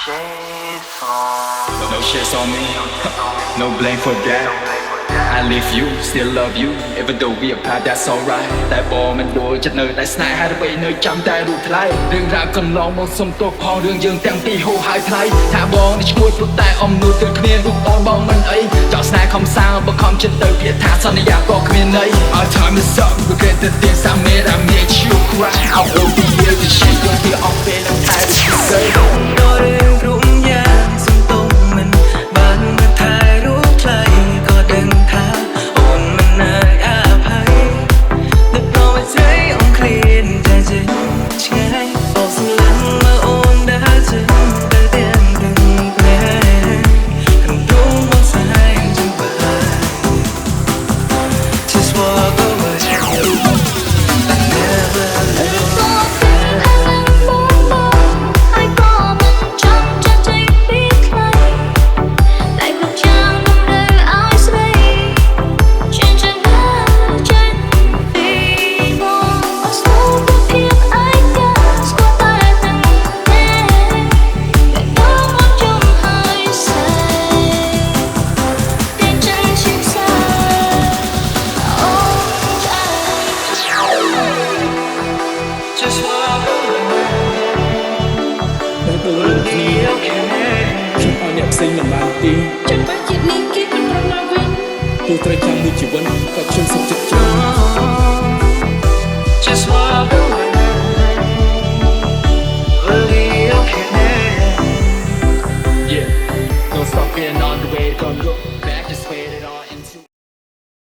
No shades on me, no blame for that. I live you, still love you, even though we apart, that's alright. តែបងមិនដួលចិត្តនៅតែស្នេហាដើម្បីនៅចាំតែរូបថ្លៃរឿងរ៉ាវកន្លងមកសុំទោសផងរឿងយើងទាំងពីរហូរហើយថ្លៃថាបងនេះឈ្មោះព្រោះតែអំនួតទើបគ្មានរូបអូនបងមិនអីចង់ស្នេហ៍ខំសាងបង្ខំចិត្តទៅភាថាសន្យាក៏គ្មានន័យ Our time is up, regret the things I made you cry. I won't be here to shake your fear off it, I'm tired of you say. ផ្សេងមិនបានទេចាំបាច់ជាតិនេះគេមិនប្រឡងវិញទោះត្រូវចាំមួយជីវិតក៏ខ្ញុំសុខចិត្តចាំ Just